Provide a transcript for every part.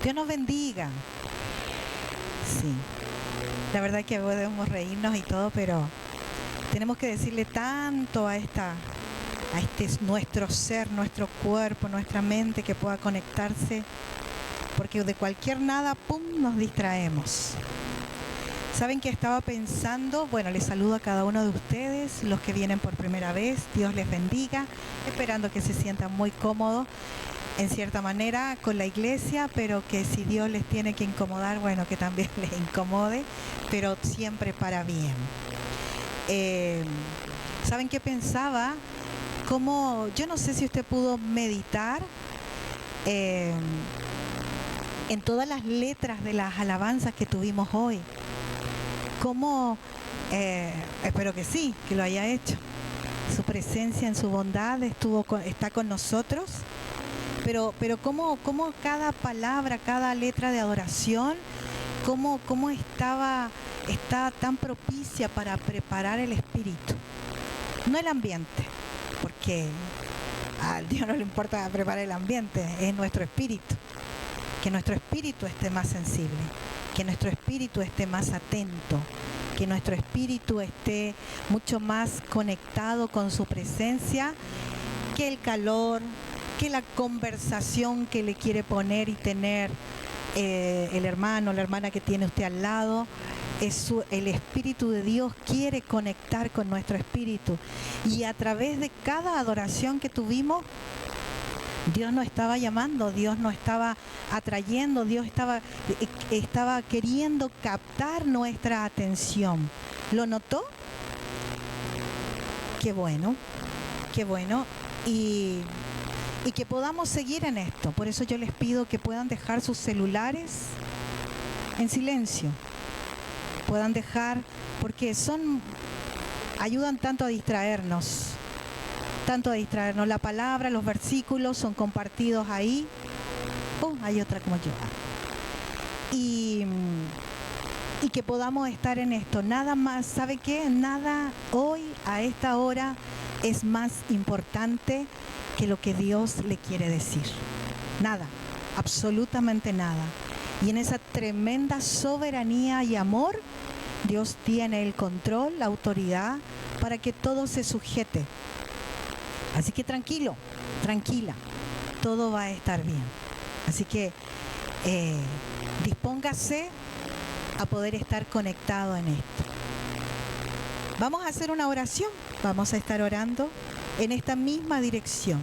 Dios nos bendiga. Sí, la verdad que podemos reírnos y todo, pero tenemos que decirle tanto a este nuestro ser, nuestro cuerpo, nuestra mente, que pueda conectarse, porque de cualquier nada, ¡pum!, nos distraemos. ¿Saben qué estaba pensando? Bueno, les saludo a cada uno de ustedes, los que vienen por primera vez. Dios les bendiga, esperando que se sientan muy cómodos, en cierta manera, con la iglesia, pero que si Dios les tiene que incomodar, bueno, que también les incomode, pero siempre para bien. ¿Saben qué pensaba? Como, yo no sé si usted pudo meditar en todas las letras de las alabanzas que tuvimos hoy. Cómo, espero que sí, que lo haya hecho. Su presencia en su bondad está con nosotros, pero cómo cada palabra, cada letra de adoración, cómo está tan propicia para preparar el espíritu. No el ambiente, porque a Dios no le importa preparar el ambiente, es nuestro espíritu. Que nuestro espíritu esté más sensible, que nuestro espíritu esté más atento, que nuestro espíritu esté mucho más conectado con su presencia, que el calor, que la conversación que le quiere poner y tener el hermano, la hermana que tiene usted al lado. El Espíritu de Dios quiere conectar con nuestro espíritu, y a través de cada adoración que tuvimos, Dios nos estaba llamando, Dios nos estaba atrayendo, Dios estaba queriendo captar nuestra atención. ¿Lo notó? Qué bueno, qué bueno. Y que podamos seguir en esto. Por eso yo les pido que puedan dejar sus celulares en silencio. Puedan dejar, porque ayudan tanto a distraernos. La palabra, los versículos son compartidos ahí. Hay otra como yo. Y que podamos estar en esto. Nada más, ¿sabe qué? Nada hoy, a esta hora, es más importante que lo que Dios le quiere decir. Nada, absolutamente nada. Y en esa tremenda soberanía y amor, Dios tiene el control, la autoridad, para que todo se sujete. Así que tranquilo, tranquila, todo va a estar bien. Así que dispóngase a poder estar conectado en esto. Vamos a hacer una oración, vamos a estar orando en esta misma dirección.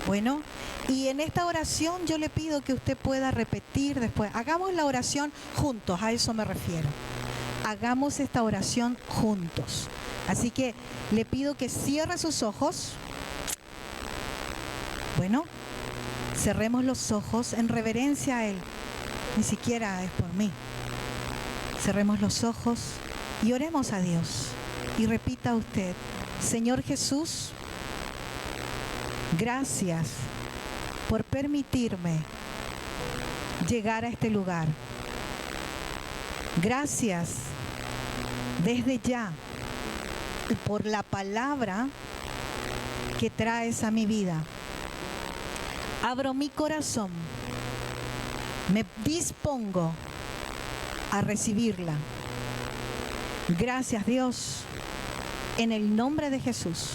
Bueno, y en esta oración yo le pido que usted pueda repetir después. Hagamos la oración juntos, a eso me refiero. Hagamos esta oración juntos. Así que le pido que cierre sus ojos. Bueno, cerremos los ojos en reverencia a Él. Ni siquiera es por mí. Cerremos los ojos y oremos a Dios. Y repita usted: Señor Jesús, gracias por permitirme llegar a este lugar. Gracias desde ya por la palabra que traes a mi vida. Abro mi corazón, me dispongo a recibirla. Gracias, Dios, en el nombre de Jesús.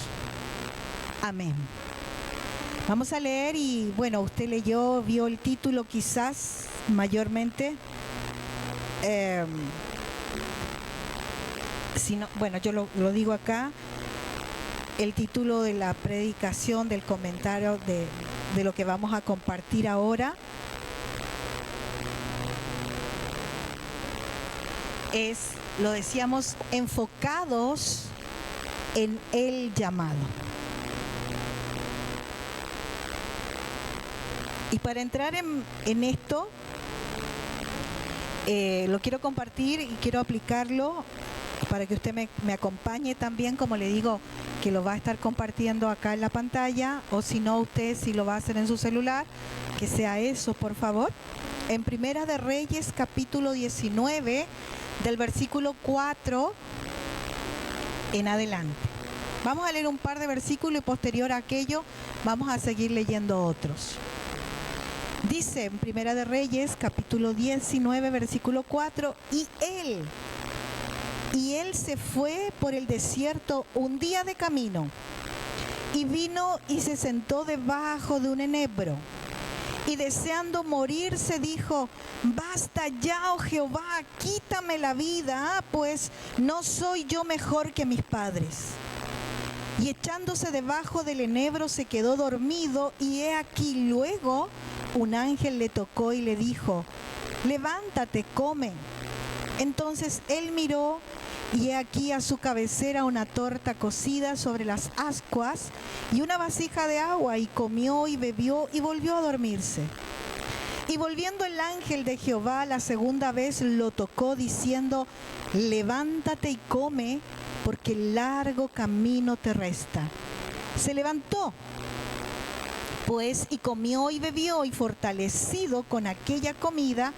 Amén. Vamos a leer y bueno, usted vio el título quizás mayormente. Bueno, yo lo digo acá, el título de la predicación, del comentario de lo que vamos a compartir ahora es, lo decíamos, enfocados en el llamado. Y para entrar en esto, lo quiero compartir y quiero aplicarlo para que usted me acompañe también, como le digo, que lo va a estar compartiendo acá en la pantalla, o si no, usted si lo va a hacer en su celular, que sea eso, por favor. En Primera de Reyes, capítulo 19, del versículo 4 en adelante. Vamos a leer un par de versículos y posterior a aquello vamos a seguir leyendo otros. Dice en Primera de Reyes, capítulo 19, versículo 4, y él se fue por el desierto un día de camino, y vino y se sentó debajo de un enebro, y deseando morirse dijo: basta ya, oh Jehová, quítame la vida, pues no soy yo mejor que mis padres. Y echándose debajo del enebro se quedó dormido, y he aquí luego un ángel le tocó y le dijo: levántate, come. Entonces él miró, y he aquí a su cabecera una torta cocida sobre las ascuas y una vasija de agua, y comió y bebió y volvió a dormirse. Y volviendo el ángel de Jehová la segunda vez lo tocó diciendo: levántate y come, porque largo camino te resta. Se levantó pues y comió y bebió, y fortalecido con aquella comida,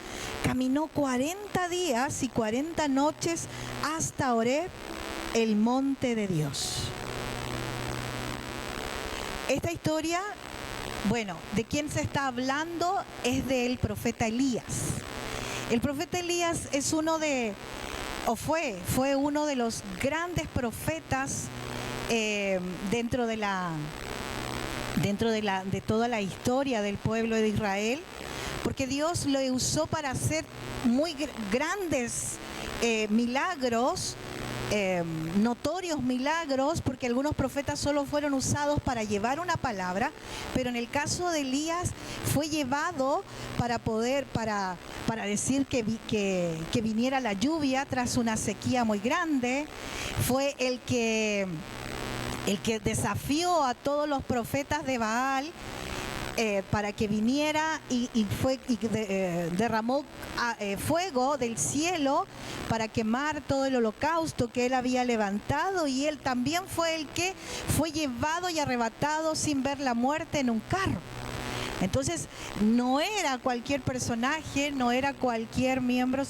caminó 40 días y 40 noches hasta Horeb, el monte de Dios. Esta historia, bueno, ¿de quién se está hablando? Es del profeta Elías. El profeta Elías es fue uno de los grandes profetas dentro de toda la historia del pueblo de Israel, porque Dios lo usó para hacer muy grandes milagros, notorios milagros, porque algunos profetas solo fueron usados para llevar una palabra, pero en el caso de Elías fue llevado para decir que viniera la lluvia tras una sequía muy grande. Fue el que desafió a todos los profetas de Baal para que viniera y derramó fuego del cielo para quemar todo el holocausto que él había levantado, y él también fue el que fue llevado y arrebatado sin ver la muerte en un carro. Entonces no era cualquier personaje, no era cualquier miembro,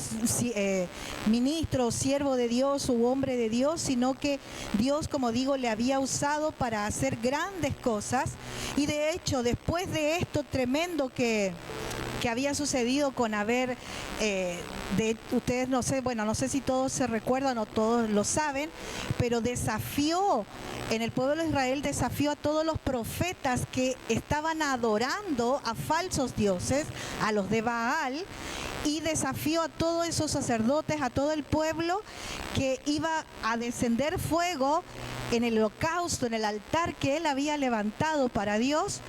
ministro, siervo de Dios u hombre de Dios, sino que Dios, como digo, le había usado para hacer grandes cosas. Y de hecho, después de esto tremendo que había sucedido con ustedes no sé si todos se recuerdan o todos lo saben, pero en el pueblo de Israel desafió a todos los profetas que estaban adorando a falsos dioses, a los de Baal, y desafió a todos esos sacerdotes, a todo el pueblo, que iba a descender fuego en el holocausto, en el altar que él había levantado para Dios,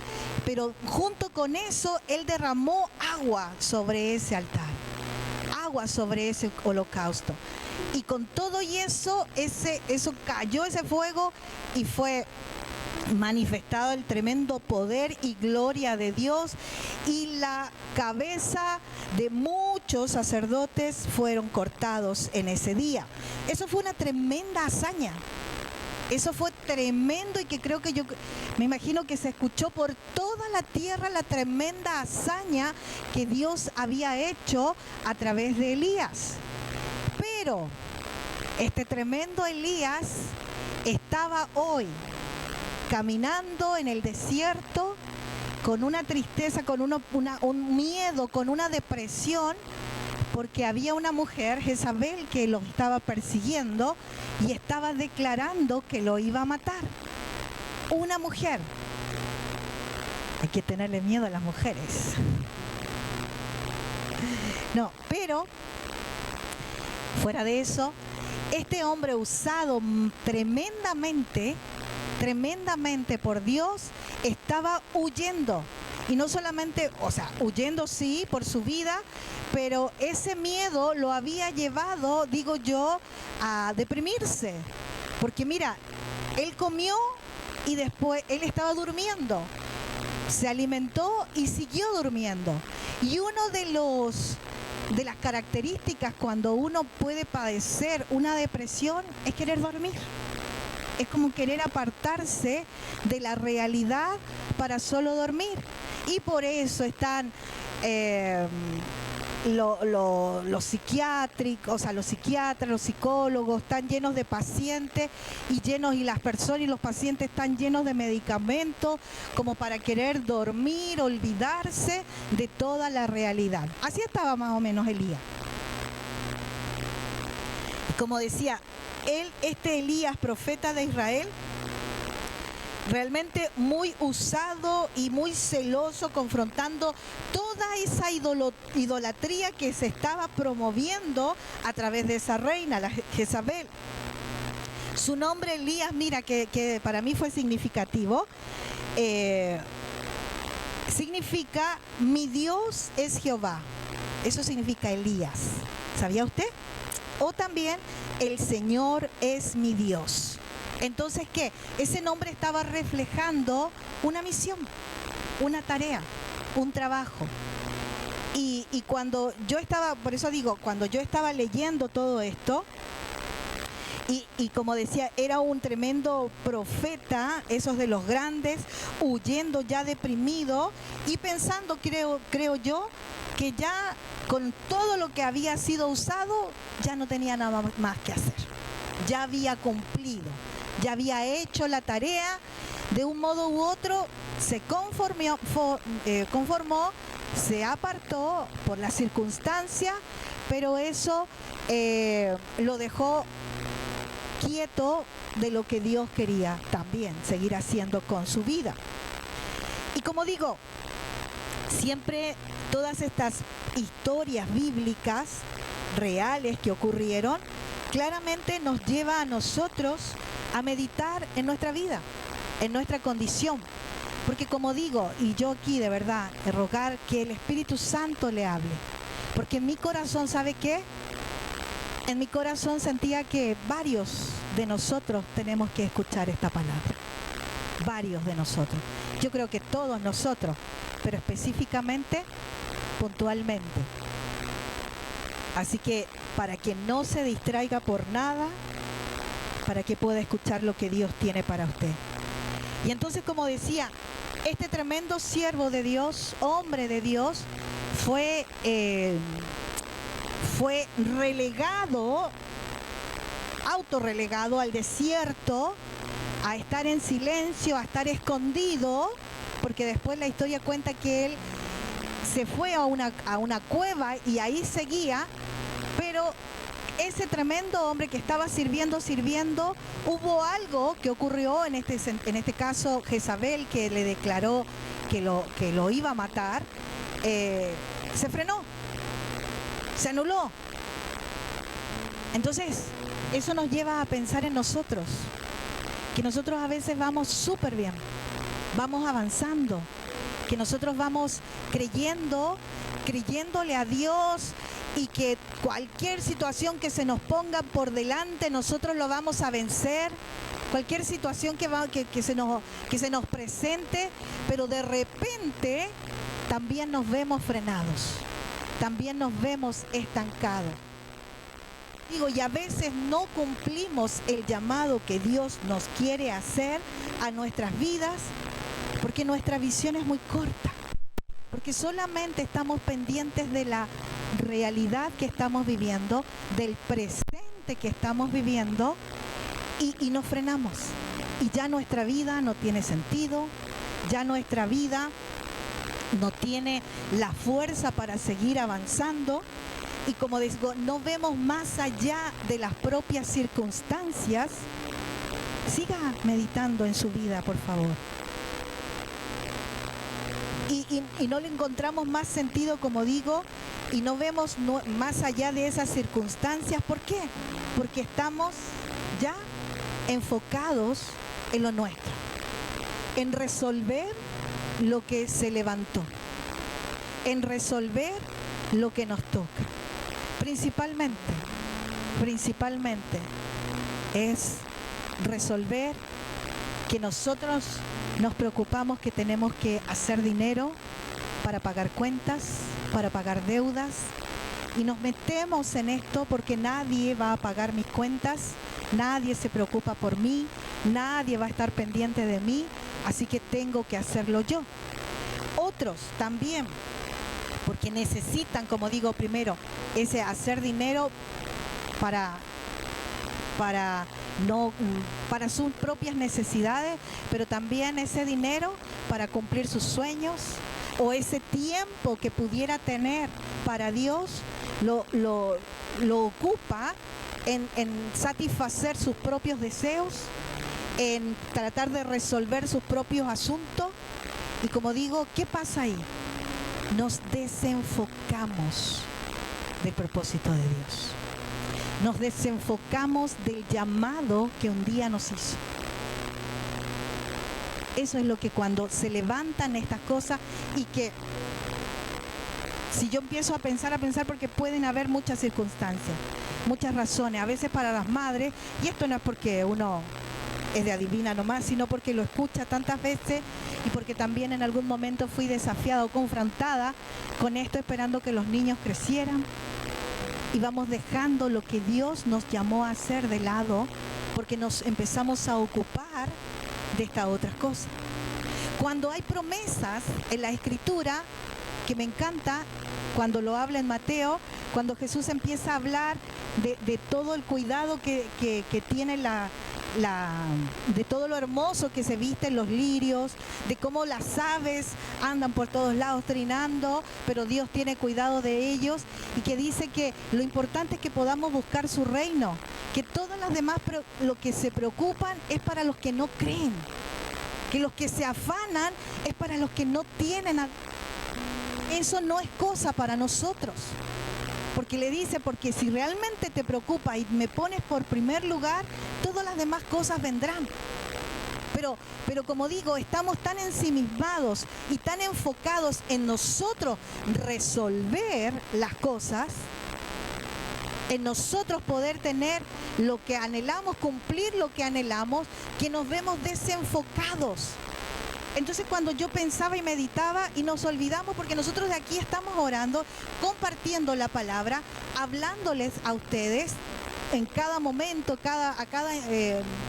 pero junto con eso él derramó agua sobre ese altar, agua sobre ese holocausto. Y con todo y eso cayó ese fuego, y fue manifestado el tremendo poder y gloria de Dios, y la cabeza de muchos sacerdotes fueron cortados en ese día. Eso fue una tremenda hazaña. Eso fue tremendo, y que creo que me imagino que se escuchó por toda la tierra la tremenda hazaña que Dios había hecho a través de Elías. Pero este tremendo Elías estaba hoy caminando en el desierto con una tristeza, con un miedo, con una depresión, porque había una mujer, Jezabel, que lo estaba persiguiendo y estaba declarando que lo iba a matar. Una mujer. Hay que tenerle miedo a las mujeres. No, pero fuera de eso, este hombre usado tremendamente por Dios estaba huyendo. Y no solamente, huyendo sí por su vida, pero ese miedo lo había llevado, digo yo, a deprimirse. Porque mira, él comió y después él estaba durmiendo. Se alimentó y siguió durmiendo. Y uno de las características cuando uno puede padecer una depresión es querer dormir. Es como querer apartarse de la realidad para solo dormir. Y por eso están los psiquiátricos, o sea, los psiquiatras, los psicólogos están llenos de pacientes y las personas y los pacientes están llenos de medicamentos como para querer dormir, olvidarse de toda la realidad. Así estaba más o menos Elías. Como decía, este Elías, profeta de Israel, realmente muy usado y muy celoso, confrontando toda esa idolatría que se estaba promoviendo a través de esa reina, la Jezabel. Su nombre Elías, mira, que para mí fue significativo, significa mi Dios es Jehová. Eso significa Elías. ¿Sabía usted? O también el Señor es mi Dios. Entonces, ¿qué? Ese nombre estaba reflejando una misión, una tarea, un trabajo. Y cuando yo estaba, por eso digo, cuando yo estaba leyendo todo esto, y como decía, era un tremendo profeta, esos de los grandes, huyendo ya deprimido y pensando, creo yo, que ya con todo lo que había sido usado, ya no tenía nada más que hacer. Ya había cumplido. Ya había hecho la tarea, de un modo u otro se conformó, se apartó por la circunstancia, pero eso lo dejó quieto de lo que Dios quería también seguir haciendo con su vida. Y como digo, siempre todas estas historias bíblicas reales que ocurrieron, claramente nos lleva a nosotros a meditar en nuestra vida, en nuestra condición. Porque como digo, y yo aquí de verdad, rogar que el Espíritu Santo le hable. Porque en mi corazón, ¿sabe qué? En mi corazón sentía que varios de nosotros tenemos que escuchar esta palabra. Varios de nosotros. Yo creo que todos nosotros, pero específicamente, puntualmente. Así que para que no se distraiga por nada, para que pueda escuchar lo que Dios tiene para usted. Y entonces, como decía, este tremendo siervo de Dios, hombre de Dios, fue relegado, autorrelegado al desierto, a estar en silencio, a estar escondido, porque después la historia cuenta que él se fue a una cueva y ahí seguía, pero ese tremendo hombre que estaba sirviendo, hubo algo que ocurrió en este caso Jezabel, que le declaró que lo iba a matar, se frenó, se anuló. Entonces, eso nos lleva a pensar en nosotros, que nosotros a veces vamos súper bien, vamos avanzando, que nosotros vamos creyéndole a Dios, y que cualquier situación que se nos ponga por delante, nosotros lo vamos a vencer. Cualquier situación que se nos presente, pero de repente también nos vemos frenados, también nos vemos estancados. Digo, y a veces no cumplimos el llamado que Dios nos quiere hacer a nuestras vidas, porque nuestra visión es muy corta, porque solamente estamos pendientes de la realidad que estamos viviendo, del presente que estamos viviendo, y nos frenamos. Y ya nuestra vida no tiene sentido, ya nuestra vida no tiene la fuerza para seguir avanzando. Y como digo, no vemos más allá de las propias circunstancias. Siga meditando en su vida, por favor. Y no le encontramos más sentido, como digo, y no vemos más allá de esas circunstancias. ¿Por qué? Porque estamos ya enfocados en lo nuestro, en resolver lo que se levantó, en resolver lo que nos toca. Principalmente es resolver que nosotros nos preocupamos que tenemos que hacer dinero para pagar cuentas, para pagar deudas, y nos metemos en esto porque nadie va a pagar mis cuentas, nadie se preocupa por mí, nadie va a estar pendiente de mí, así que tengo que hacerlo yo. Otros también, porque necesitan, como digo primero, ese hacer dinero para sus propias necesidades, pero también ese dinero para cumplir sus sueños, o ese tiempo que pudiera tener para Dios, lo ocupa en satisfacer sus propios deseos, en tratar de resolver sus propios asuntos. Y como digo, ¿qué pasa ahí? Nos desenfocamos del propósito de Dios. Nos desenfocamos del llamado que un día nos hizo. Eso es lo que cuando se levantan estas cosas, y que si yo empiezo a pensar, porque pueden haber muchas circunstancias, muchas razones, a veces para las madres, y esto no es porque uno es de adivina nomás, sino porque lo escucha tantas veces, y porque también en algún momento fui desafiada o confrontada con esto, esperando que los niños crecieran, y vamos dejando lo que Dios nos llamó a hacer de lado, porque nos empezamos a ocupar de estas otras cosas. Cuando hay promesas en la Escritura, que me encanta, cuando lo habla en Mateo, cuando Jesús empieza a hablar de todo el cuidado que tiene de todo lo hermoso que se visten los lirios, de cómo las aves andan por todos lados trinando, pero Dios tiene cuidado de ellos, y que dice que lo importante es que podamos buscar su reino, que todas las demás lo que se preocupan es para los que no creen, que los que se afanan es para los que no tienen. Eso no es cosa para nosotros. Porque le dice, porque si realmente te preocupa y me pones por primer lugar, todas las demás cosas vendrán. Pero como digo, estamos tan ensimismados y tan enfocados en nosotros resolver las cosas, en nosotros poder tener lo que anhelamos, cumplir lo que anhelamos, que nos vemos desenfocados. Entonces cuando yo pensaba y meditaba, y nos olvidamos, porque nosotros de aquí estamos orando, compartiendo la palabra, hablándoles a ustedes en cada momento, a cada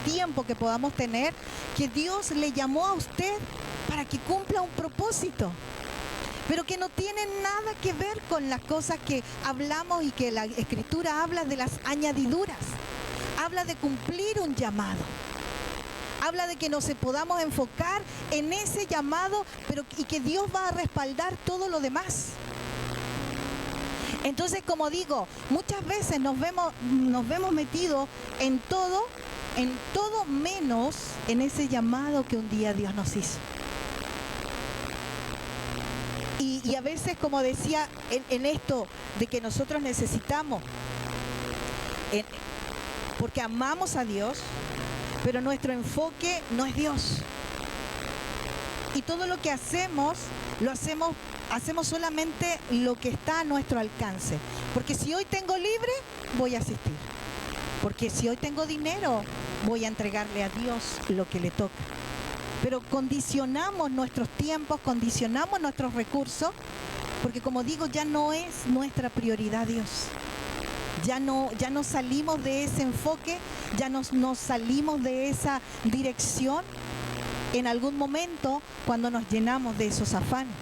tiempo que podamos tener, que Dios le llamó a usted para que cumpla un propósito, pero que no tiene nada que ver con las cosas que hablamos y que la Escritura habla de las añadiduras. Habla de cumplir un llamado. Habla de que nos podamos enfocar en ese llamado, y que Dios va a respaldar todo lo demás. Entonces, como digo, muchas veces nos vemos metidos en todo menos en ese llamado que un día Dios nos hizo. Y a veces, como decía, en esto de que nosotros necesitamos, porque amamos a Dios, pero nuestro enfoque no es Dios. Y todo lo que hacemos, hacemos solamente lo que está a nuestro alcance. Porque si hoy tengo libre, voy a asistir. Porque si hoy tengo dinero, voy a entregarle a Dios lo que le toca. Pero condicionamos nuestros tiempos, condicionamos nuestros recursos, porque como digo, ya no es nuestra prioridad Dios. Ya no salimos de ese enfoque, ya nos salimos de esa dirección en algún momento cuando nos llenamos de esos afanes.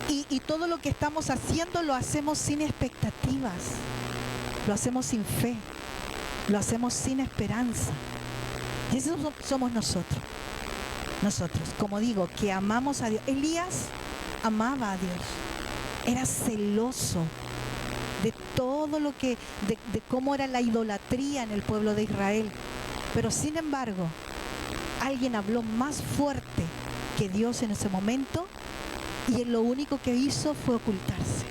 Y todo lo que estamos haciendo lo hacemos sin expectativas, lo hacemos sin fe, lo hacemos sin esperanza. Y eso somos nosotros. Nosotros, como digo, que amamos a Dios. Elías amaba a Dios, era celoso de todo lo que, de cómo era la idolatría en el pueblo de Israel. Pero sin embargo, alguien habló más fuerte que Dios en ese momento, y él lo único que hizo fue ocultarse,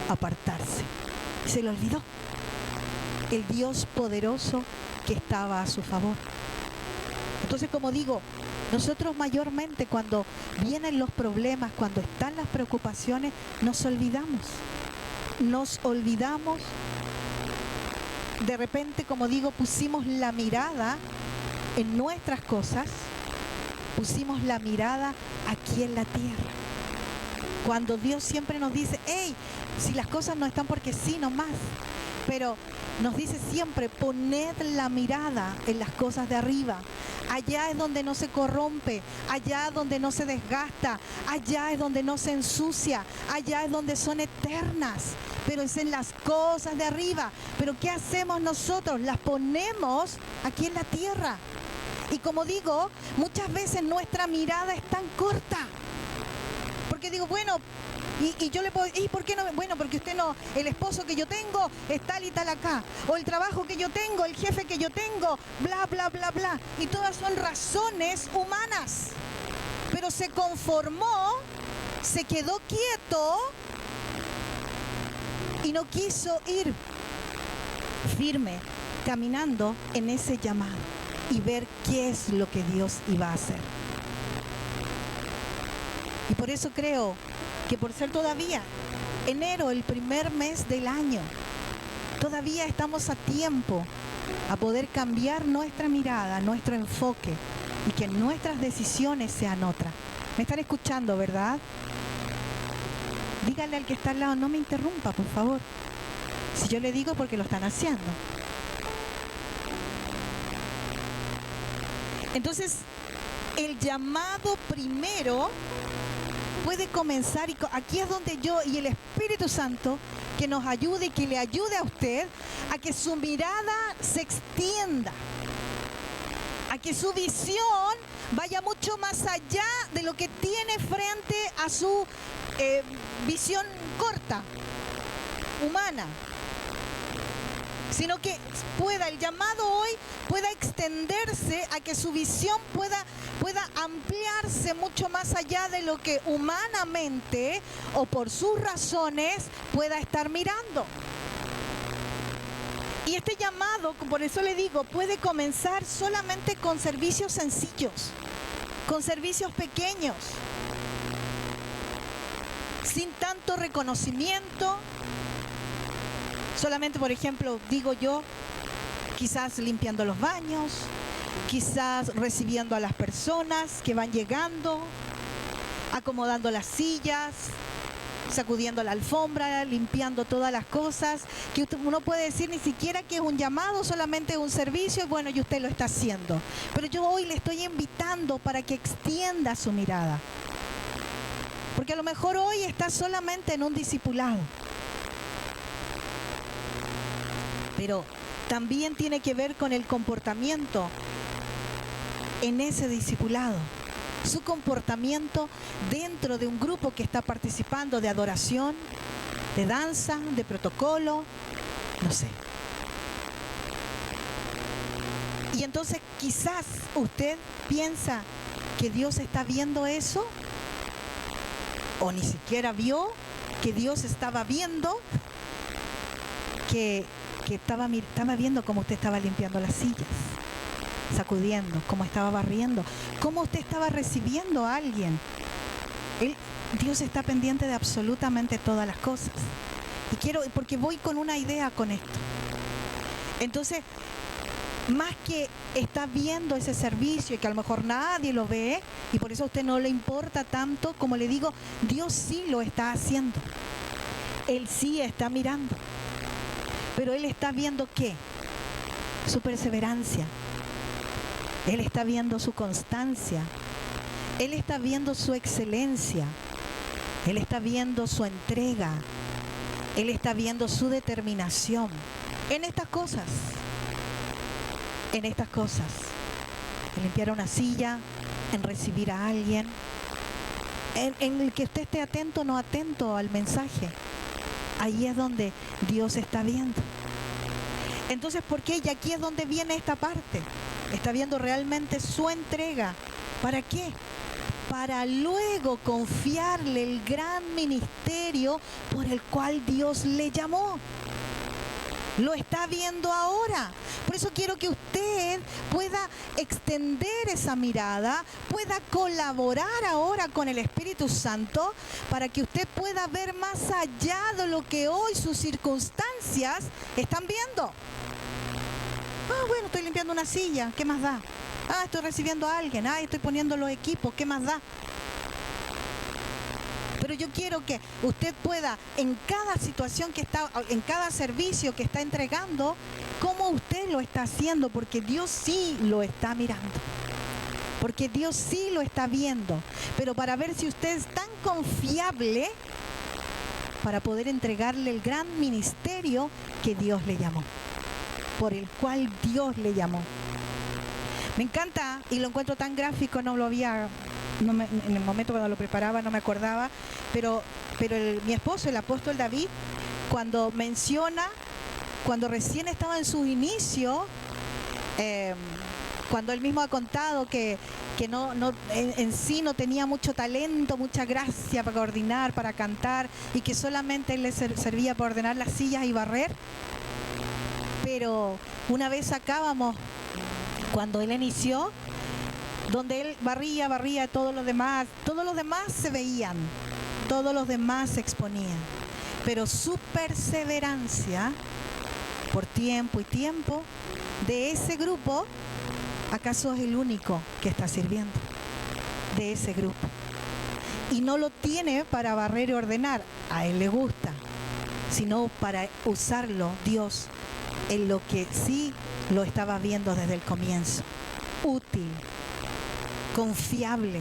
apartarse. Se le olvidó el Dios poderoso que estaba a su favor. Entonces, como digo, nosotros mayormente cuando vienen los problemas, cuando están las preocupaciones, nos olvidamos. De repente, como digo, pusimos la mirada en nuestras cosas, pusimos la mirada aquí en la tierra. Cuando Dios siempre nos dice, hey, si las cosas no están porque sí nomás, pero nos dice siempre, poned la mirada en las cosas de arriba. Allá es donde no se corrompe, allá es donde no se desgasta, allá es donde no se ensucia, allá es donde son eternas, pero es en las cosas de arriba. Pero ¿qué hacemos nosotros? Las ponemos aquí en la tierra. Y como digo, muchas veces nuestra mirada es tan corta. Porque digo, bueno, y yo le puedo decir, ¿y por qué no? Bueno, porque usted no, el esposo que yo tengo es tal y tal acá. O el trabajo que yo tengo, el jefe que yo tengo, bla, bla, bla, bla. Y todas son razones humanas. Pero se conformó, se quedó quieto y no quiso ir firme, caminando en ese llamado y ver qué es lo que Dios iba a hacer. Y por eso creo que por ser todavía enero, el primer mes del año, todavía estamos a tiempo a poder cambiar nuestra mirada, nuestro enfoque y que nuestras decisiones sean otras. ¿Me están escuchando, verdad? Díganle al que está al lado, no me interrumpa, por favor. Si yo le digo porque lo están haciendo. Entonces, el llamado primero puede comenzar, y aquí es donde yo y el Espíritu Santo que nos ayude y que le ayude a usted a que su mirada se extienda, a que su visión vaya mucho más allá de lo que tiene frente a su visión corta, humana, sino que pueda, el llamado hoy pueda extenderse a que su visión pueda ampliarse mucho más allá de lo que humanamente o por sus razones pueda estar mirando. Y este llamado, por eso le digo, puede comenzar solamente con servicios sencillos, con servicios pequeños, sin tanto reconocimiento. Solamente, por ejemplo, digo yo, quizás limpiando los baños, quizás recibiendo a las personas que van llegando, acomodando las sillas, sacudiendo la alfombra, limpiando todas las cosas, que uno puede decir ni siquiera que es un llamado, solamente un servicio, y bueno, y usted lo está haciendo. Pero yo hoy le estoy invitando para que extienda su mirada. Porque a lo mejor hoy está solamente en un discipulado. Pero también tiene que ver con el comportamiento en ese discipulado. Su comportamiento dentro de un grupo que está participando de adoración, de danza, de protocolo, no sé. Y entonces quizás usted piensa que Dios está viendo eso, o ni siquiera vio que Dios estaba viendo que estaba viendo cómo usted estaba limpiando las sillas, sacudiendo, cómo estaba barriendo, cómo usted estaba recibiendo a alguien. Dios está pendiente de absolutamente todas las cosas. Y porque voy con una idea con esto. Entonces, más que está viendo ese servicio y que a lo mejor nadie lo ve, y por eso a usted no le importa tanto, como le digo, Dios sí lo está haciendo. Él sí está mirando. Pero Él está viendo ¿qué? Su perseverancia. Él está viendo su constancia. Él está viendo su excelencia. Él está viendo su entrega. Él está viendo su determinación. En estas cosas. En estas cosas. En limpiar una silla, en recibir a alguien, en el que usted esté atento o no atento al mensaje. Ahí es donde Dios está viendo. Entonces, ¿por qué? Y aquí es donde viene esta parte. Está viendo realmente su entrega. ¿Para qué? Para luego confiarle el gran ministerio por el cual Dios le llamó. Lo está viendo ahora. Por eso quiero que usted pueda extender esa mirada, pueda colaborar ahora con el Espíritu Santo para que usted pueda ver más allá de lo que hoy sus circunstancias están viendo. Ah, bueno, estoy limpiando una silla, ¿qué más da? Ah, estoy recibiendo a alguien, ah, estoy poniendo los equipos, ¿qué más da? Pero yo quiero que usted pueda, en cada situación que está, en cada servicio que está entregando, cómo usted lo está haciendo, porque Dios sí lo está mirando. Porque Dios sí lo está viendo. Pero para ver si usted es tan confiable para poder entregarle el gran ministerio que Dios le llamó, por el cual Dios le llamó. Me encanta y lo encuentro tan gráfico, no lo había, en el momento cuando lo preparaba no me acordaba, pero mi esposo, el apóstol David, cuando menciona, cuando recién estaba en su inicio, cuando él mismo ha contado que en sí no tenía mucho talento, mucha gracia para coordinar, para cantar, y que solamente él le servía para ordenar las sillas y barrer. Pero una vez sacábamos, cuando él inició, donde él barría, todos los demás se veían, todos los demás se exponían. Pero su perseverancia, por tiempo y tiempo, de ese grupo, ¿acaso es el único que está sirviendo? De ese grupo. Y no lo tiene para barrer y ordenar, a él le gusta, sino para usarlo Dios en lo que sí lo estaba viendo desde el comienzo. Útil, confiable,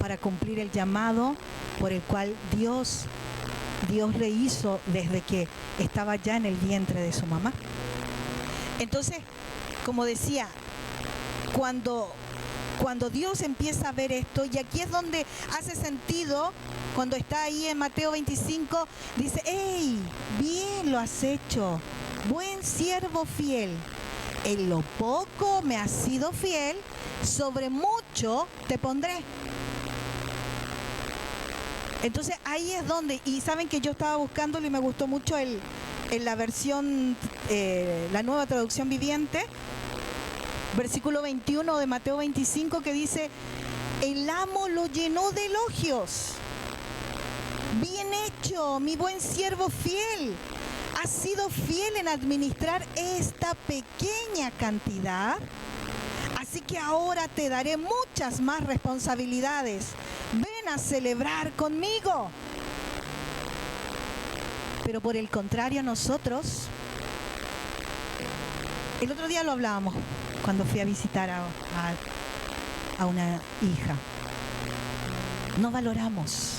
para cumplir el llamado por el cual Dios le hizo desde que estaba ya en el vientre de su mamá. Entonces, como decía, cuando Dios empieza a ver esto, y aquí es donde hace sentido, cuando está ahí en Mateo 25, dice: ¡Ey! Bien lo has hecho, buen siervo fiel. En lo poco me has sido fiel, sobre mucho te pondré. Entonces ahí es donde, y saben que yo estaba buscándolo y me gustó mucho en la versión, la nueva traducción viviente, versículo 21 de Mateo 25, que dice: el amo lo llenó de elogios. Bien hecho, mi buen siervo fiel. Has sido fiel en administrar esta pequeña cantidad, así que ahora te daré muchas más responsabilidades. Ven a celebrar conmigo. Pero por el contrario, nosotros, el otro día lo hablábamos cuando fui a visitar a una hija. No valoramos.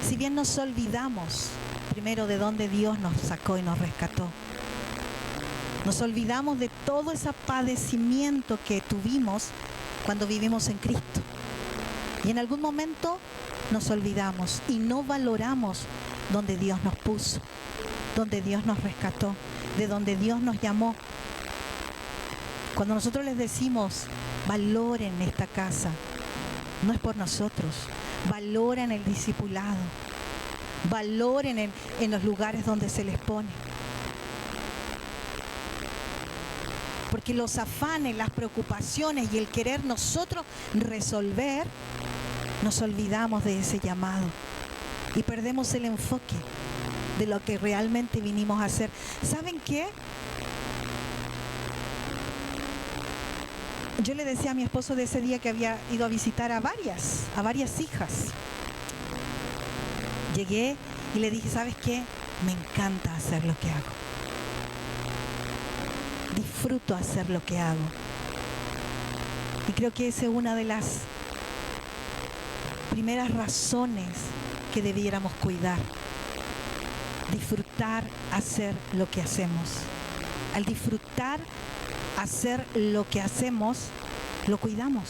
Si bien nos olvidamos primero de dónde Dios nos sacó y nos rescató, nos olvidamos de todo ese padecimiento que tuvimos cuando vivimos en Cristo. Y en algún momento nos olvidamos y no valoramos donde Dios nos puso, donde Dios nos rescató, de donde Dios nos llamó. Cuando nosotros les decimos: valoren esta casa, no es por nosotros. Valoren el discipulado, valoren en los lugares donde se les pone. Porque los afanes, las preocupaciones y el querer nosotros resolver, nos olvidamos de ese llamado y perdemos el enfoque de lo que realmente vinimos a hacer. ¿Saben qué? Yo le decía a mi esposo de ese día que había ido a visitar a varias hijas. Llegué y le dije: ¿sabes qué? Me encanta hacer lo que hago. Disfruto hacer lo que hago. Y creo que esa es una de las primeras razones que debiéramos cuidar. Disfrutar hacer lo que hacemos. Al disfrutar hacer lo que hacemos, lo cuidamos.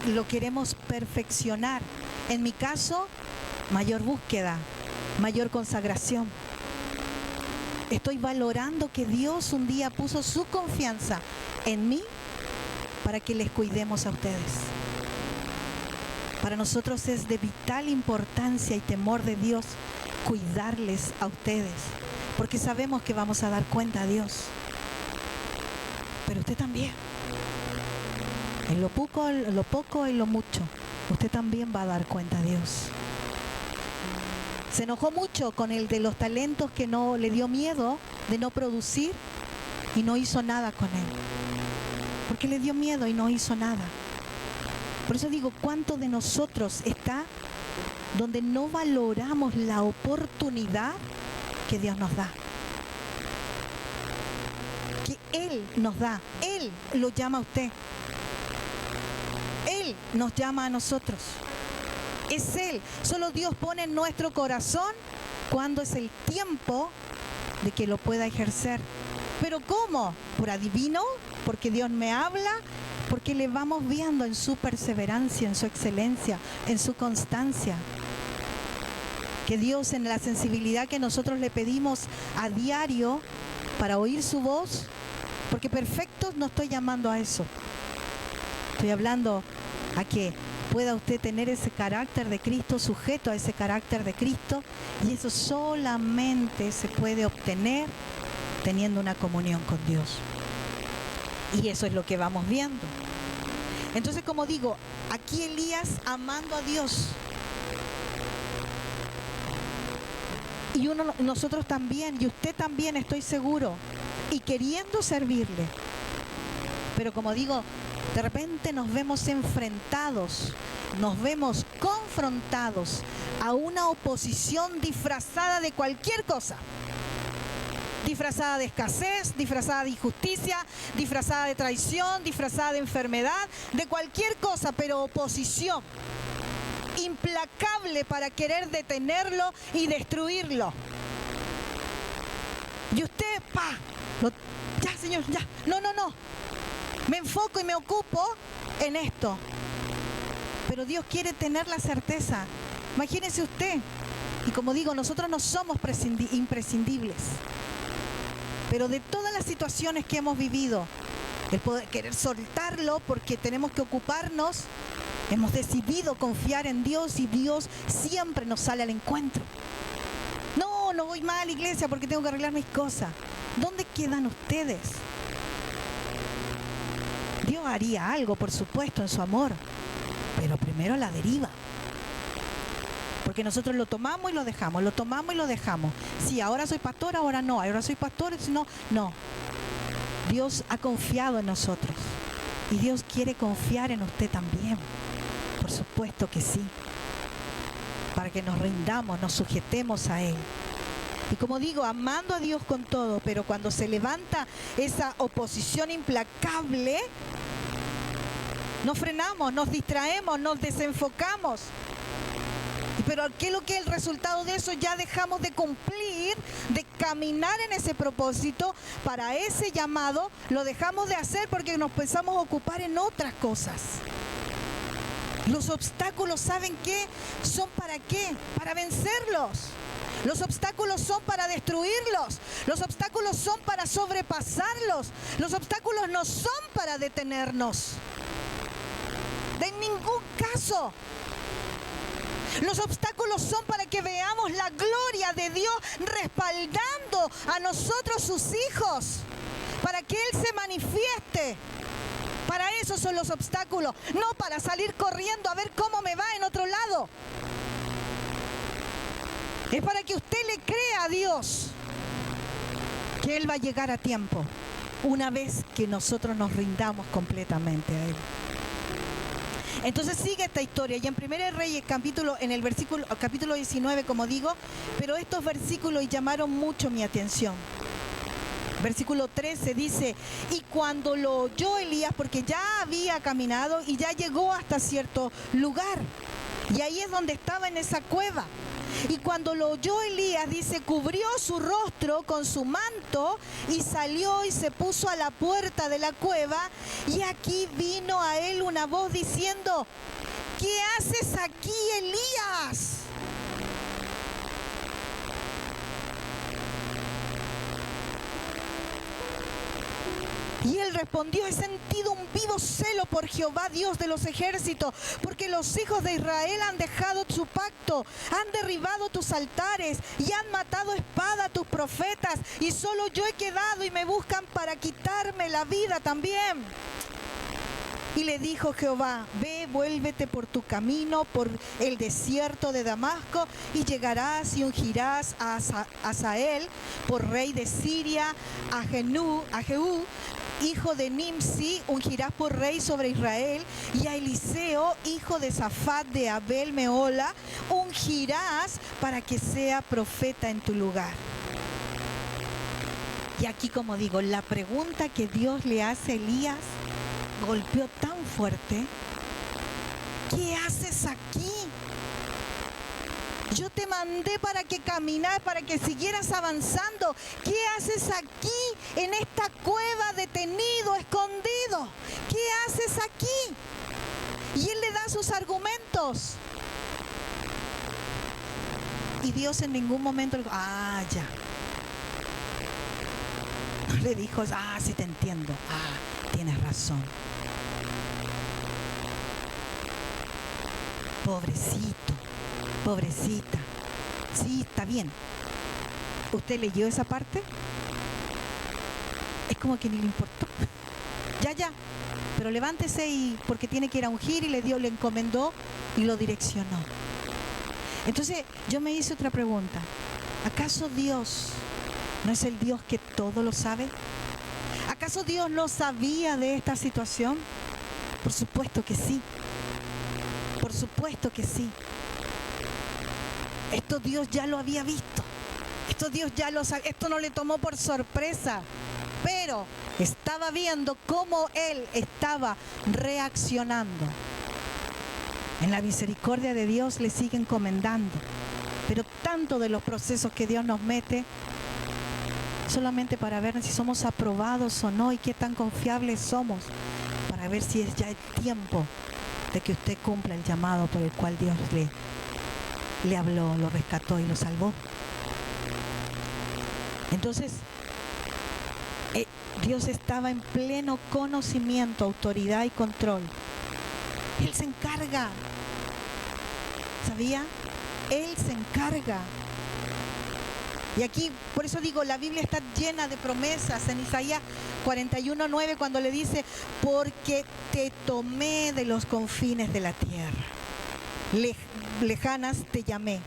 Lo queremos perfeccionar. En mi caso, mayor búsqueda, mayor consagración. Estoy valorando que Dios un día puso su confianza en mí para que les cuidemos a ustedes. Para nosotros es de vital importancia y temor de Dios cuidarles a ustedes, porque sabemos que vamos a dar cuenta a Dios. Pero usted también. En lo poco, en lo mucho, usted también va a dar cuenta a Dios. Se enojó mucho con el de los talentos, que no le dio miedo de no producir y no hizo nada con él. Porque le dio miedo y no hizo nada. Por eso digo, ¿cuánto de nosotros está donde no valoramos la oportunidad que Dios nos da. Que Él nos da. Él lo llama a usted. Él nos llama a nosotros. Es Él. Solo Dios pone en nuestro corazón cuando es el tiempo de que lo pueda ejercer. ¿Pero cómo? ¿Por adivino? ¿Porque Dios me habla? Porque le vamos viendo en su perseverancia, en su excelencia, en su constancia. Que Dios, en la sensibilidad que nosotros le pedimos a diario para oír su voz, porque perfectos no estoy llamando a eso. Estoy hablando a que pueda usted tener ese carácter de Cristo, sujeto a ese carácter de Cristo, y eso solamente se puede obtener teniendo una comunión con Dios. Y eso es lo que vamos viendo. Entonces, como digo, aquí Elías amando a Dios. Y nosotros también, y usted también, estoy seguro, y queriendo servirle. Pero como digo, de repente nos vemos enfrentados, nos vemos confrontados a una oposición disfrazada de cualquier cosa. Disfrazada de escasez, disfrazada de injusticia, disfrazada de traición, disfrazada de enfermedad, de cualquier cosa, pero oposición implacable para querer detenerlo y destruirlo. Y usted, ya Señor, ya, no, me enfoco y me ocupo en esto. Pero Dios quiere tener la certeza. Imagínese usted, y como digo, nosotros no somos imprescindibles. Pero de todas las situaciones que hemos vivido, el poder querer soltarlo porque tenemos que ocuparnos, hemos decidido confiar en Dios y Dios siempre nos sale al encuentro. No voy más a la iglesia porque tengo que arreglar mis cosas. ¿Dónde quedan ustedes? Dios haría algo, por supuesto, en su amor, pero primero la deriva. Porque nosotros lo tomamos y lo dejamos, lo tomamos y lo dejamos. Sí, ahora soy pastor, ahora no, ahora soy pastor, no. Dios ha confiado en nosotros y Dios quiere confiar en usted también. Por supuesto que sí. Para que nos rindamos, nos sujetemos a Él. Y como digo, amando a Dios con todo, pero cuando se levanta esa oposición implacable, nos frenamos, nos distraemos, nos desenfocamos. Pero ¿qué es lo que es el resultado de eso? Ya dejamos de cumplir, de caminar en ese propósito, para ese llamado, lo dejamos de hacer porque nos empezamos a ocupar en otras cosas. Los obstáculos, ¿saben qué? ¿Son para qué? Para vencerlos. Los obstáculos son para destruirlos. Los obstáculos son para sobrepasarlos. Los obstáculos no son para detenernos. De ningún caso. Los obstáculos son para que veamos la gloria de Dios respaldando a nosotros, sus hijos, para que Él se manifieste. Para eso son los obstáculos, no para salir corriendo a ver cómo me va en otro lado. Es para que usted le crea a Dios que Él va a llegar a tiempo, una vez que nosotros nos rindamos completamente a Él. Entonces sigue esta historia, y en 1 Reyes capítulo 19, como digo, pero estos versículos llamaron mucho mi atención. Versículo 13 dice, y cuando lo oyó Elías, porque ya había caminado y ya llegó hasta cierto lugar, y ahí es donde estaba, en esa cueva. Y cuando lo oyó Elías, dice, cubrió su rostro con su manto y salió y se puso a la puerta de la cueva. Y aquí vino a él una voz diciendo, ¿qué haces aquí, Elías? Y él respondió, he sentido un vivo celo por Jehová, Dios de los ejércitos, porque los hijos de Israel han dejado su pacto, han derribado tus altares y han matado a espada a tus profetas, y solo yo he quedado y me buscan para quitarme la vida también. Y le dijo Jehová: ve, vuélvete por tu camino, por el desierto de Damasco, y llegarás y ungirás a Hazael por rey de Siria, a Jehú, hijo de Nimsi, ungirás por rey sobre Israel, y a Eliseo, hijo de Safat de Abel Meola, ungirás para que sea profeta en tu lugar. Y aquí, como digo, la pregunta que Dios le hace a Elías golpeó tan fuerte. ¿Qué haces aquí? Yo te mandé para que caminaras, para que siguieras avanzando. ¿Qué haces aquí, en esta cueva, detenido, escondido? ¿Qué haces aquí? Y él le da sus argumentos. Y Dios en ningún momento le dijo: ah, ya. No le dijo: ah, sí te entiendo. Ah, tienes razón. Pobrecito, pobrecita. Sí, está bien. ¿Usted leyó esa parte? Es como que ni le importó. Ya. Pero levántese, y porque tiene que ir a ungir, y le encomendó y lo direccionó. Entonces yo me hice otra pregunta. ¿Acaso Dios no es el Dios que todo lo sabe? ¿Acaso Dios no sabía de esta situación? Por supuesto que sí. Por supuesto que sí. Esto Dios ya lo había visto. Esto Dios ya lo sabía. Esto no le tomó por sorpresa. Pero estaba viendo cómo él estaba reaccionando. En la misericordia de Dios le sigue encomendando. Pero tanto de los procesos que Dios nos mete, solamente para ver si somos aprobados o no, y qué tan confiables somos, para ver si es ya el tiempo de que usted cumpla el llamado por el cual Dios le habló, lo rescató y lo salvó. Entonces, Dios estaba en pleno conocimiento, autoridad y control. Él se encarga. ¿Sabía? Él se encarga. Y aquí, por eso digo, la Biblia está llena de promesas. En Isaías 41:9, cuando le dice: porque te tomé de los confines de la tierra, lejanas te llamé,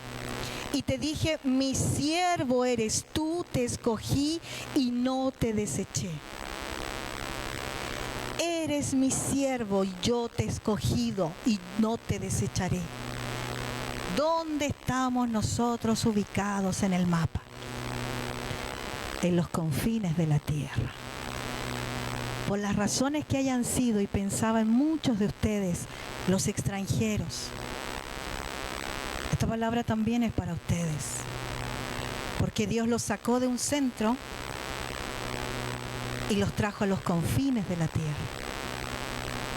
y te dije: mi siervo eres tú, te escogí y no te deseché. Eres mi siervo, yo te he escogido y no te desecharé. ¿Dónde estamos nosotros ubicados en el mapa? En los confines de la tierra. Por las razones que hayan sido, y pensaban muchos de ustedes, los extranjeros, esta palabra también es para ustedes, porque Dios los sacó de un centro y los trajo a los confines de la tierra,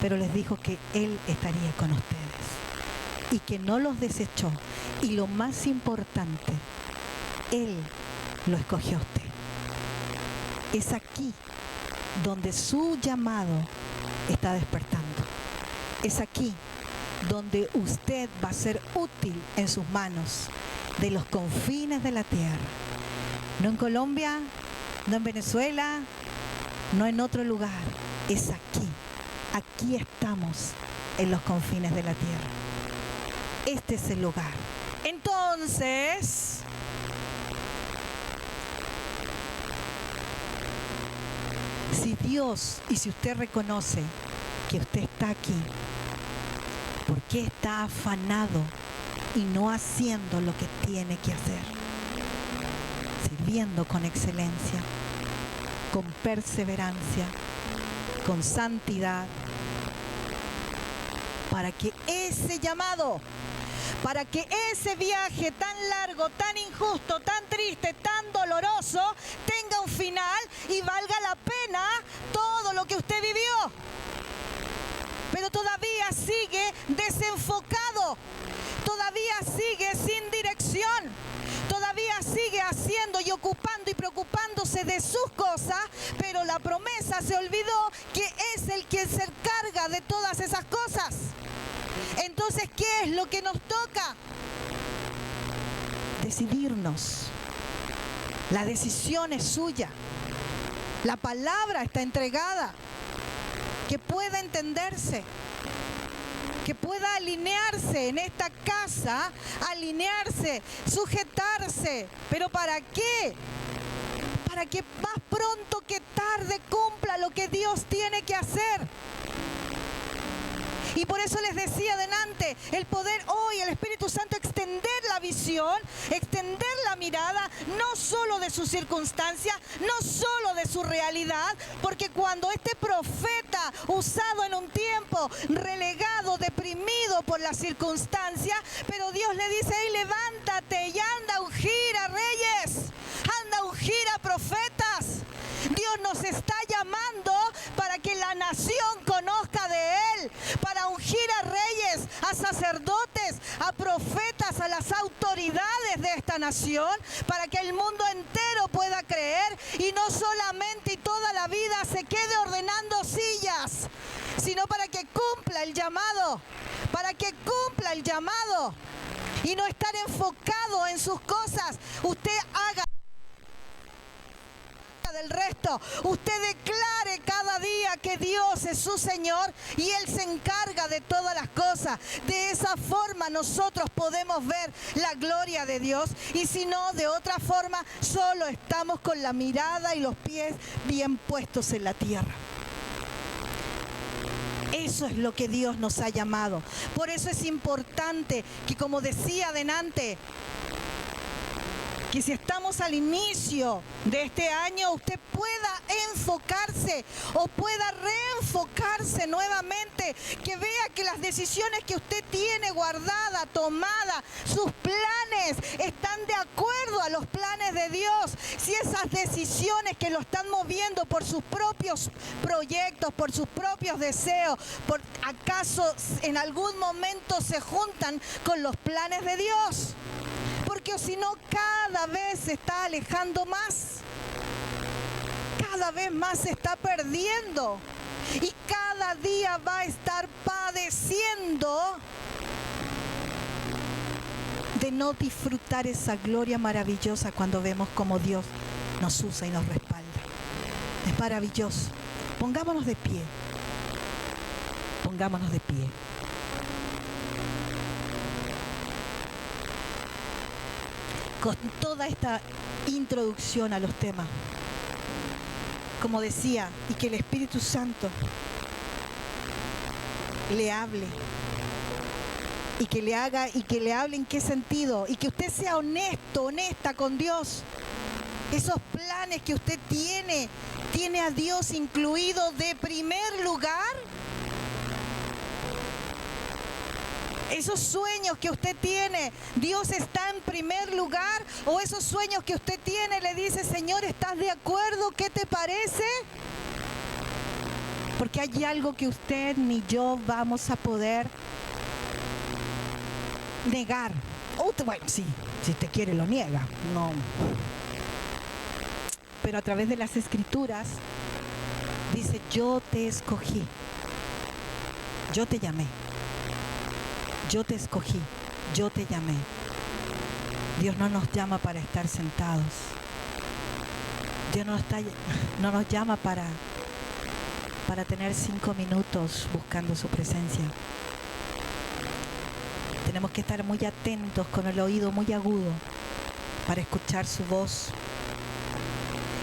pero les dijo que Él estaría con ustedes y que no los desechó, y lo más importante, Él lo escogió a usted. Es aquí donde su llamado está despertando. Es aquí donde usted va a ser útil en sus manos, de los confines de la tierra. No en Colombia, no en Venezuela, no en otro lugar. Es aquí. Aquí estamos, en los confines de la tierra. Este es el lugar. Entonces, si Dios, y si usted reconoce que usted está aquí, ¿por qué está afanado y no haciendo lo que tiene que hacer? Sirviendo con excelencia, con perseverancia, con santidad, para que ese llamado, para que ese viaje tan largo, tan injusto, tan triste, tan doloroso, tenga un final y valga la pena todo lo que usted vivió. Pero todavía sigue desenfocado, todavía sigue sin dirección, todavía sigue haciendo y ocupando y preocupándose de sus cosas, pero la promesa se olvidó que es el que se encarga de todas esas cosas. Entonces, ¿qué es lo que nos toca? Decidirnos. La decisión es suya. La palabra está entregada. que pueda entenderse, que pueda alinearse en esta casa, alinearse, sujetarse. ¿Pero para qué? Para que más pronto que tarde cumpla lo que Dios tiene que hacer. Y por eso les decía adelante, el poder hoy, el Espíritu Santo, extender la visión, extender la mirada, no solo de su circunstancia, no solo de su realidad, porque cuando este profeta, usado en un tiempo, relegado, deprimido por la circunstancia, pero Dios le dice, hey, levántate y anda a ungir a reyes, anda a ungir a profetas. Dios nos está llamando para que la nación conozca de Él, para ungir a reyes, a sacerdotes, a profetas, a las autoridades de esta nación, para que el mundo entero pueda creer y no solamente y toda la vida se quede ordenando sillas, sino para que cumpla el llamado, para que cumpla el llamado y no estar enfocado en sus cosas. Usted haga del resto, usted declare cada día que Dios es su Señor y Él se encarga de todas las cosas. De esa forma nosotros podemos ver la gloria de Dios, y si no, de otra forma, solo estamos con la mirada y los pies bien puestos en la tierra. Eso es lo que Dios nos ha llamado. Por eso es importante que, como decía adelante, que si estamos al inicio de este año, usted pueda enfocarse o pueda reenfocarse nuevamente, que vea que las decisiones que usted tiene guardada, tomada, sus planes están de acuerdo a los planes de Dios. Si esas decisiones que lo están moviendo por sus propios proyectos, por sus propios deseos, por acaso en algún momento se juntan con los planes de Dios. Porque si no, cada vez se está alejando más. Cada vez más se está perdiendo. Y cada día va a estar padeciendo de no disfrutar esa gloria maravillosa cuando vemos cómo Dios nos usa y nos respalda. Es maravilloso. Pongámonos de pie. Pongámonos de pie. Con toda esta introducción a los temas, como decía, y que el Espíritu Santo le hable, y que le haga, y que le hable en qué sentido, y que usted sea honesto, honesta con Dios. Esos planes que usted tiene a Dios incluido de primer lugar. Esos sueños que usted tiene, ¿Dios está en primer lugar? ¿O esos sueños que usted tiene le dice, Señor, ¿estás de acuerdo? ¿Qué te parece? Porque hay algo que usted ni yo vamos a poder negar. Bueno, sí, si usted quiere lo niega, no. Pero a través de las Escrituras dice, yo te escogí, yo te llamé. Yo te escogí, yo te llamé. Dios no nos llama para estar sentados. Dios no nos llama para tener 5 minutos buscando su presencia. Tenemos que estar muy atentos, con el oído muy agudo, para escuchar su voz.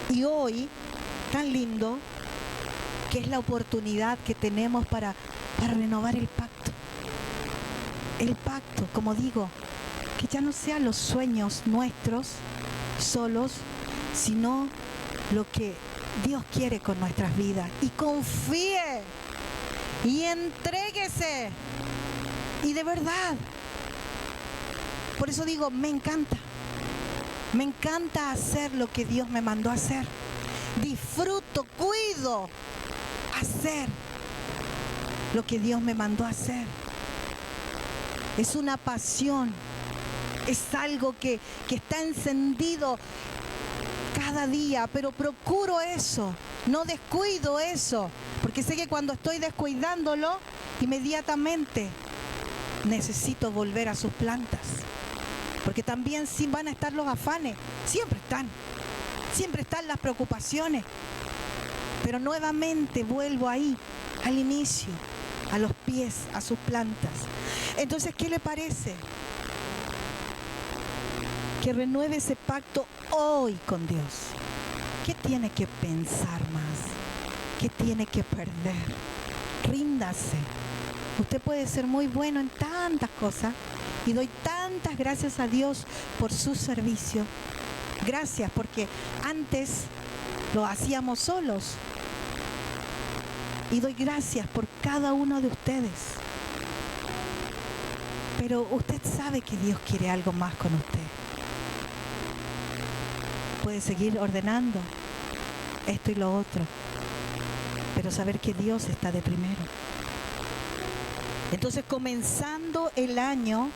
Y hoy, tan lindo, que es la oportunidad que tenemos para renovar el pacto. El pacto, como digo, que ya no sean los sueños nuestros solos, sino lo que Dios quiere con nuestras vidas. Y confíe y entréguese. Y de verdad, por eso digo, me encanta hacer lo que Dios me mandó a hacer. Disfruto, cuido hacer lo que Dios me mandó a hacer. Es una pasión, es algo que está encendido cada día, pero procuro eso, no descuido eso, porque sé que cuando estoy descuidándolo, inmediatamente necesito volver a sus plantas, porque también sí van a estar los afanes, siempre están las preocupaciones, pero nuevamente vuelvo ahí, al inicio, a los pies, a sus plantas. Entonces, ¿qué le parece? Que renueve ese pacto hoy con Dios. ¿Qué tiene que pensar más? ¿Qué tiene que perder? Ríndase. Usted puede ser muy bueno en tantas cosas y doy tantas gracias a Dios por su servicio. Gracias, porque antes lo hacíamos solos. Y doy gracias por cada uno de ustedes. Pero usted sabe que Dios quiere algo más con usted. Puede seguir ordenando esto y lo otro, pero saber que Dios está de primero. Entonces, comenzando el año,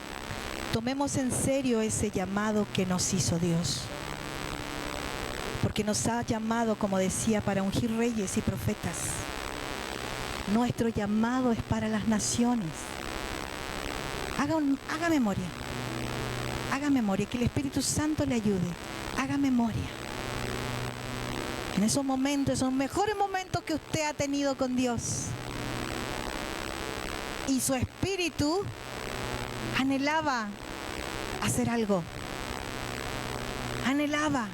tomemos en serio ese llamado que nos hizo Dios. Porque nos ha llamado, como decía, para ungir reyes y profetas. Nuestro llamado es para las naciones. Haga memoria. Haga memoria, que el Espíritu Santo le ayude. Haga memoria. En esos momentos, esos mejores momentos que usted ha tenido con Dios. Y su espíritu anhelaba hacer algo. Anhelaba.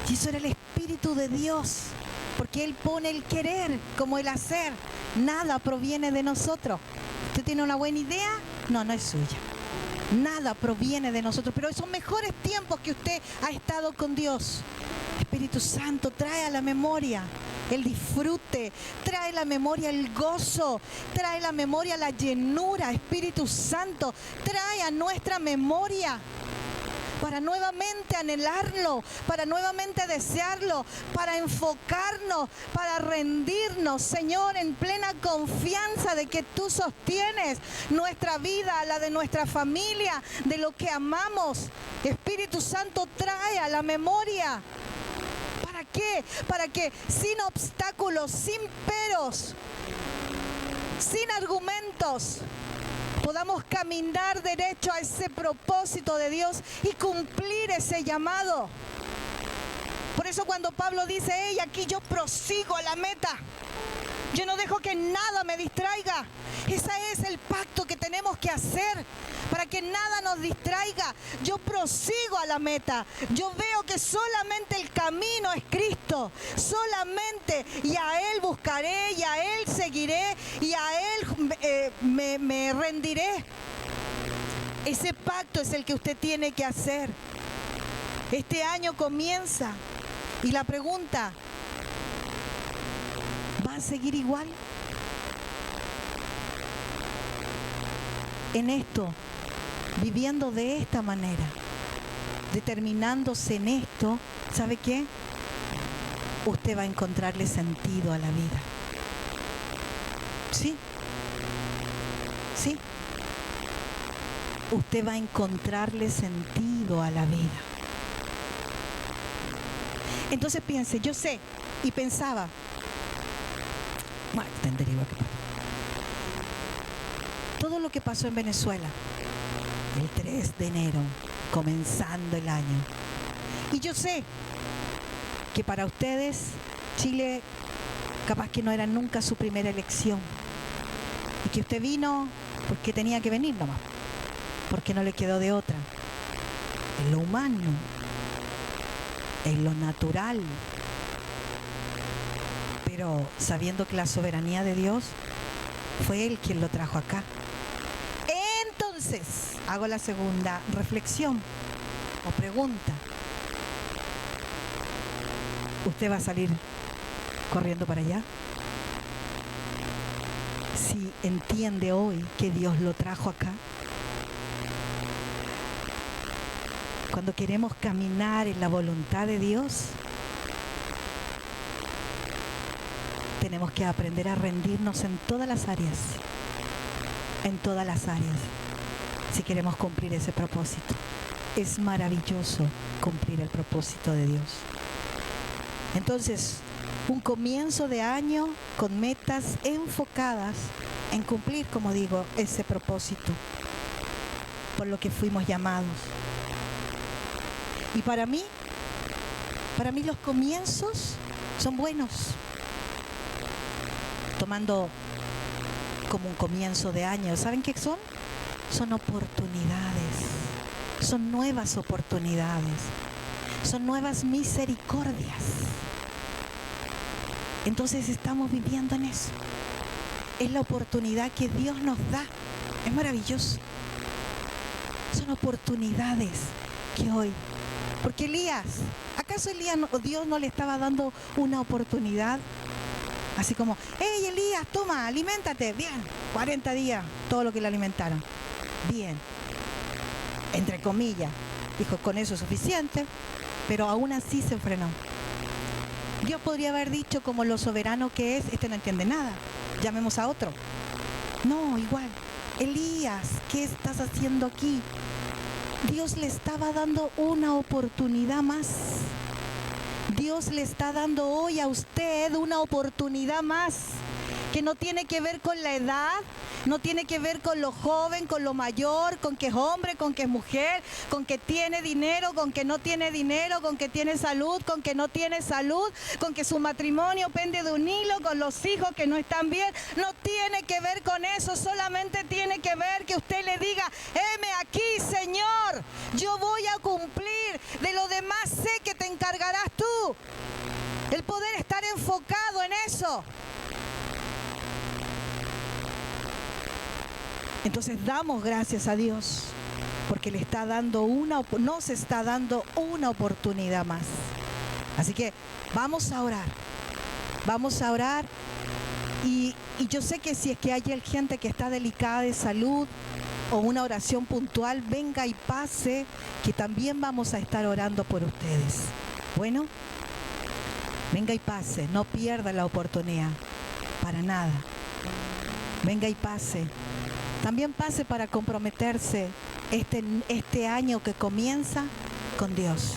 Y eso era el Espíritu de Dios. Porque Él pone el querer como el hacer. Nada proviene de nosotros. ¿Usted tiene una buena idea? No, no es suya. Nada proviene de nosotros. Pero esos mejores tiempos que usted ha estado con Dios, Espíritu Santo trae a la memoria el disfrute, trae a la memoria el gozo, trae a la memoria la llenura. Espíritu Santo, trae a nuestra memoria para nuevamente anhelarlo, para nuevamente desearlo, para enfocarnos, para rendirnos, Señor, en plena confianza de que tú sostienes nuestra vida, la de nuestra familia, de lo que amamos. Espíritu Santo, trae a la memoria. ¿Para qué? Para que sin obstáculos, sin peros, sin argumentos, podamos caminar derecho a ese propósito de Dios y cumplir ese llamado. Por eso cuando Pablo dice, hey, aquí yo prosigo a la meta. Yo no dejo que nada me distraiga. Ese es el pacto que tenemos que hacer para que nada nos distraiga. Yo prosigo a la meta. Yo veo que solamente el camino es Cristo. Solamente, y a Él buscaré, y a Él seguiré, y a Él me rendiré. Ese pacto es el que usted tiene que hacer. Este año comienza. Y la pregunta, ¿va a seguir igual? En esto, viviendo de esta manera, determinándose en esto, ¿sabe qué? Usted va a encontrarle sentido a la vida. ¿Sí? ¿Sí? Usted va a encontrarle sentido a la vida. Entonces piense, yo sé, y pensaba, bueno, entendería lo que pasa. Todo lo que pasó en Venezuela, el 3 de enero, comenzando el año. Y yo sé que para ustedes, Chile, capaz que no era nunca su primera elección. Y que usted vino porque tenía que venir nomás, porque no le quedó de otra. En lo humano, en lo natural, pero sabiendo que la soberanía de Dios fue Él quien lo trajo acá. Entonces, hago la segunda reflexión o pregunta. ¿Usted va a salir corriendo para allá? Si entiende hoy que Dios lo trajo acá. Cuando queremos caminar en la voluntad de Dios, tenemos que aprender a rendirnos en todas las áreas. En todas las áreas. Si queremos cumplir ese propósito. Es maravilloso cumplir el propósito de Dios. Entonces, un comienzo de año con metas enfocadas en cumplir, como digo, ese propósito por lo que fuimos llamados. Y para mí los comienzos son buenos. tomando como un comienzo de año. ¿Saben qué son? Son oportunidades, son nuevas oportunidades, son nuevas misericordias. Entonces estamos viviendo en eso. Es la oportunidad que Dios nos da. Es maravilloso. Son oportunidades que hoy... Porque Elías, ¿acaso Dios no le estaba dando una oportunidad? Así como, hey Elías, toma, aliméntate. Bien, 40 días, todo lo que le alimentaron. Bien, entre comillas. Dijo, con eso es suficiente, pero aún así se frenó. Dios podría haber dicho, como lo soberano que es, este no entiende nada, llamemos a otro. No, igual. Elías, ¿qué estás haciendo aquí? Dios le estaba dando una oportunidad más. Dios le está dando hoy a usted una oportunidad más, que no tiene que ver con la edad, no tiene que ver con lo joven, con lo mayor, con que es hombre, con que es mujer, con que tiene dinero, con que no tiene dinero, con que tiene salud, con que no tiene salud, con que su matrimonio pende de un hilo, con los hijos que no están bien. No tiene que ver con eso, solamente tiene que ver que usted le diga, heme aquí, Señor, yo voy a cumplir, de lo demás sé que te encargarás tú. El poder estar enfocado en eso. Entonces damos gracias a Dios porque le está dando nos está dando una oportunidad más. Así que vamos a orar y yo sé que si es que hay gente que está delicada de salud o una oración puntual, venga y pase, que también vamos a estar orando por ustedes. Bueno, venga y pase, no pierda la oportunidad, para nada. Venga y pase. También pase para comprometerse este año que comienza con Dios.